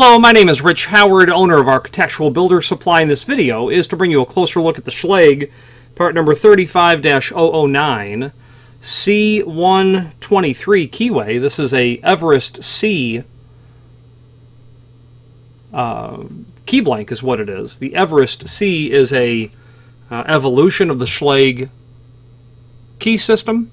Hello, my name is Rich Howard, owner of Architectural Builder Supply, and this video is to bring you a closer look at the Schlage, part number 35-009, C123 keyway. This is a Everest C key blank is what it is. The Everest C is a evolution of the Schlage key system.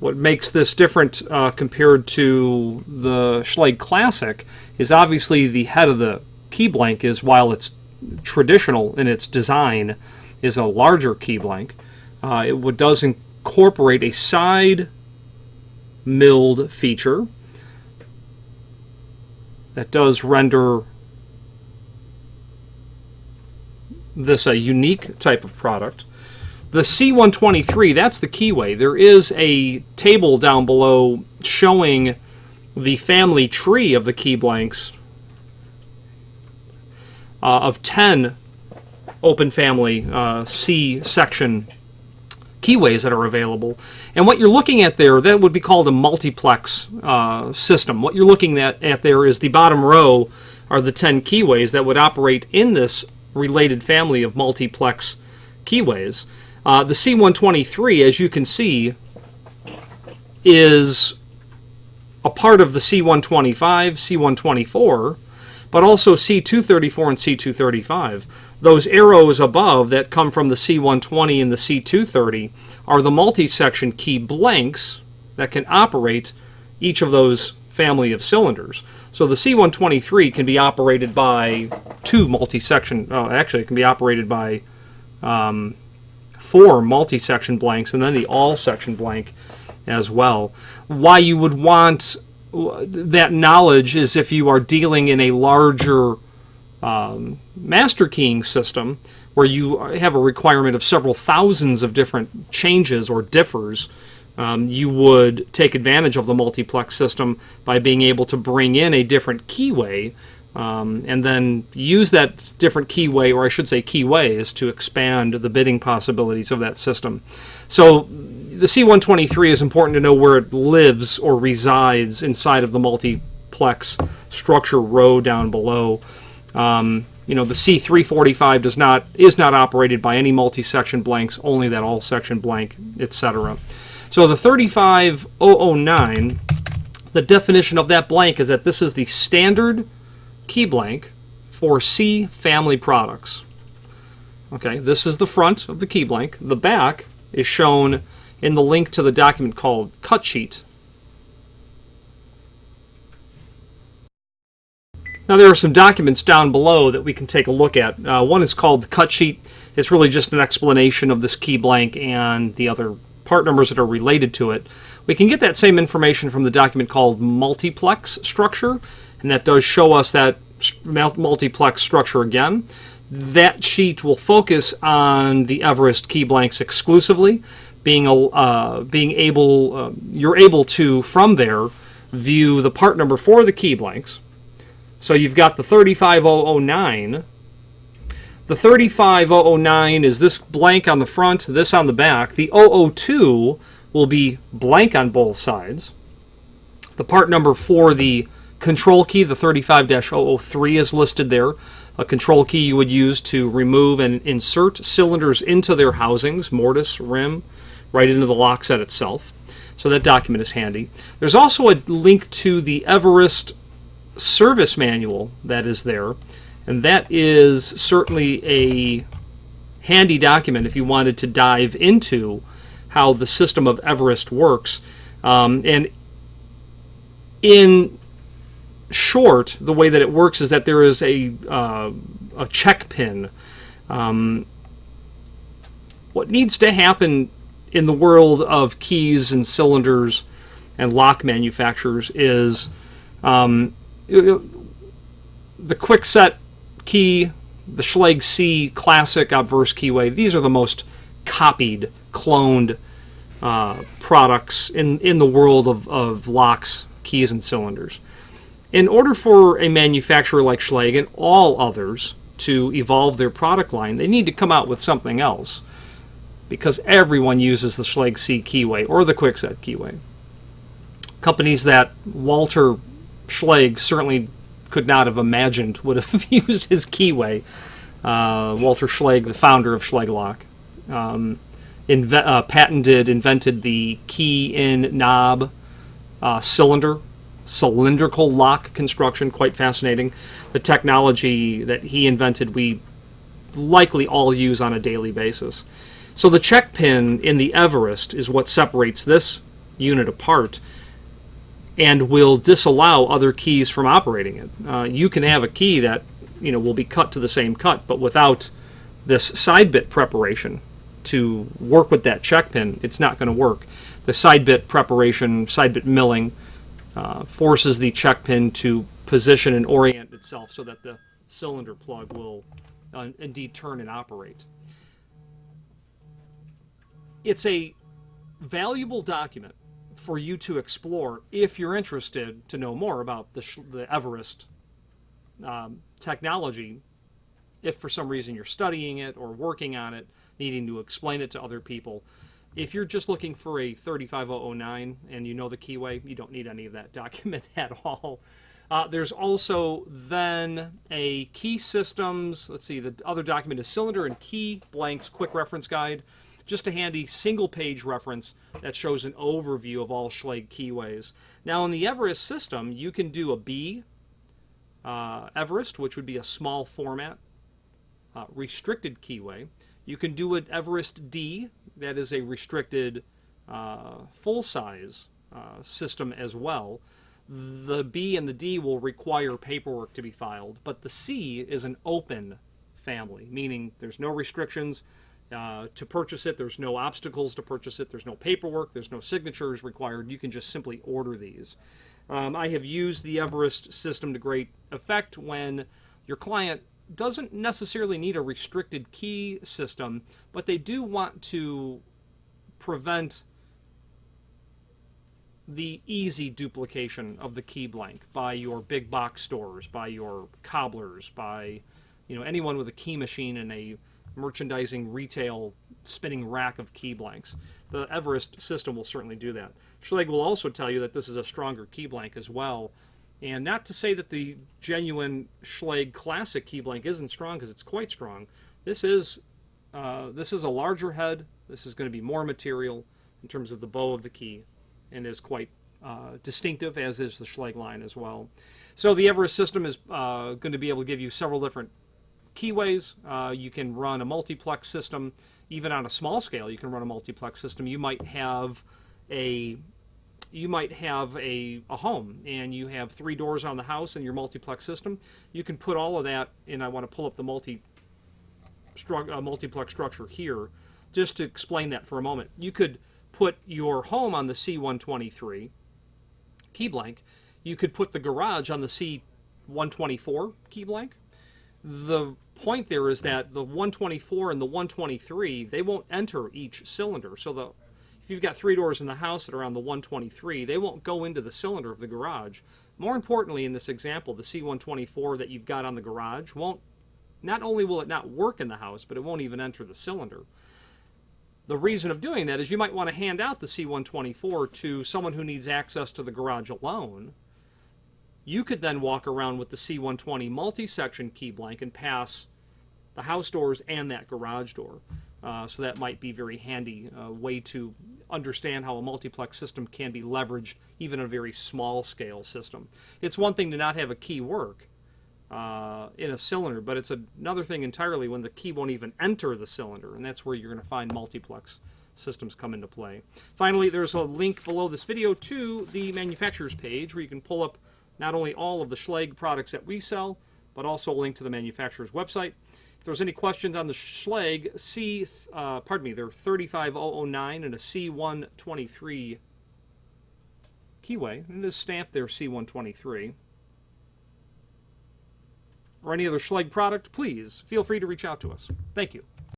What makes this different compared to the Schlage Classic is obviously the head of the key blank is, while it's traditional in its design, is a larger key blank. It does incorporate a side milled feature that does render this a unique type of product. The C123, that's the keyway. There is a table down below showing the family tree of the key blanks of 10 open family C section keyways that are available. And what you're looking at there, that would be called a multiplex system. What you're looking at there is the bottom row are the 10 keyways that would operate in this related family of multiplex keyways. The C123, as you can see, is a part of the C125, C124, but also C234 and C235. Those arrows above that come from the C120 and the C230 are the multi-section key blanks that can operate each of those family of cylinders. So the C123 can be operated by two multi-section, actually it can be operated by 4 multi-section blanks and then the all-section blank as well. Why you would want that knowledge is if you are dealing in a larger master keying system where you have a requirement of several thousands of different changes or differs. You would take advantage of the multiplex system by being able to bring in a different keyway and then use that different keyway, or I should say keyways, to expand the bidding possibilities of that system. So the C123 is important to know where it lives or resides inside of the multiplex structure row down below. The C345 is not operated by any multi-section blanks, only that all-section blank, etc. So the 35009, the definition of that blank is that this is the standard key blank for C family products. Okay, this is the front of the key blank. The back is shown in the link to the document called Cut Sheet. Now there are some documents down below that we can take a look at. One is called the Cut Sheet. It's really just an explanation of this key blank and the other part numbers that are related to it. We can get that same information from the document called Multiplex Structure, and that does show us that multiplex structure again. That sheet will focus on the Everest key blanks exclusively, you're able to, from there, view the part number for the key blanks. So you've got the 35009. The 35009 is this blank on the front, this on the back. The 002 will be blank on both sides. The part number for the control key, the 35-003, is listed there. A control key you would use to remove and insert cylinders into their housings, mortise, rim, right into the lock set itself. So that document is handy. There's also a link to the Everest service manual that is there, and that is certainly a handy document if you wanted to dive into how the system of Everest works. And in short, the way that it works is that there is a check pin. What needs to happen in the world of keys and cylinders and lock manufacturers is the Quickset key, the Schlage C Classic Obverse keyway. These are the most copied, cloned products in the world of locks, keys, and cylinders. In order for a manufacturer like Schlage and all others to evolve their product line, they need to come out with something else, because everyone uses the Schlage C keyway or the Quickset keyway. Companies that Walter Schlage certainly could not have imagined would have used his keyway. Walter Schlage, the founder of Schlage Lock, invented the key-in knob cylindrical lock construction. Quite fascinating. The technology that he invented, we likely all use on a daily basis. So the check pin in the Everest is what separates this unit apart and will disallow other keys from operating it. You can have a key that will be cut to the same cut, but without this side bit preparation to work with that check pin, it's not going to work. The side bit preparation, side bit milling, forces the check pin to position and orient itself so that the cylinder plug will indeed turn and operate. It's a valuable document for you to explore if you're interested to know more about the Everest technology. If for some reason you're studying it or working on it, needing to explain it to other people. If you're just looking for a 35009 and you know the keyway, you don't need any of that document at all. There's also then a key systems, let's see, the other document is cylinder and key blanks quick reference guide. Just a handy single-page reference that shows an overview of all Schlage keyways. Now, in the Everest system, you can do a B Everest, which would be a small format, restricted keyway. You can do an Everest D, that is a restricted full-size system as well. The B and the D will require paperwork to be filed, but the C is an open family, meaning there's no restrictions to purchase it, there's no obstacles to purchase it, there's no paperwork, there's no signatures required. You can just simply order these. I have used the Everest system to great effect when your client doesn't necessarily need a restricted key system, but they do want to prevent the easy duplication of the key blank by your big box stores, by your cobblers, by anyone with a key machine and a merchandising retail spinning rack of key blanks. The Everest system will certainly do that. Schlage will also tell you that this is a stronger key blank as well. And not to say that the genuine Schlage classic key blank isn't strong, because it's quite strong. This is a larger head. This is going to be more material in terms of the bow of the key, and is quite distinctive, as is the Schlage line as well. So the Everest system is going to be able to give you several different keyways. You can run a multiplex system, even on a small scale. You can run a multiplex system. You might have a home and you have 3 doors on the house in your multiplex system. You can put all of that in. I want to pull up the multiplex structure here just to explain that for a moment. You could put your home on the C123 key blank. You could put the garage on the C124 key blank. The point there is that the 124 and the 123, they won't enter each cylinder. So if you've got 3 doors in the house that are on the 123, they won't go into the cylinder of the garage. More importantly, in this example, the C124 that you've got on the garage not only will it not work in the house, but it won't even enter the cylinder. The reason of doing that is you might want to hand out the C124 to someone who needs access to the garage alone. You could then walk around with the C120 multi-section key blank and pass the house doors and that garage door. So that might be a very handy way to understand how a multiplex system can be leveraged even in a very small scale system. It's one thing to not have a key work in a cylinder, but it's another thing entirely when the key won't even enter the cylinder, and that's where you're going to find multiplex systems come into play. Finally, there's a link below this video to the manufacturer's page where you can pull up not only all of the Schlage products that we sell, but also a link to the manufacturer's website. If there's any questions on the Schlage their 35009 and a C123 keyway, and it is stamped there C123, or any other Schlage product, please feel free to reach out to us. Thank you.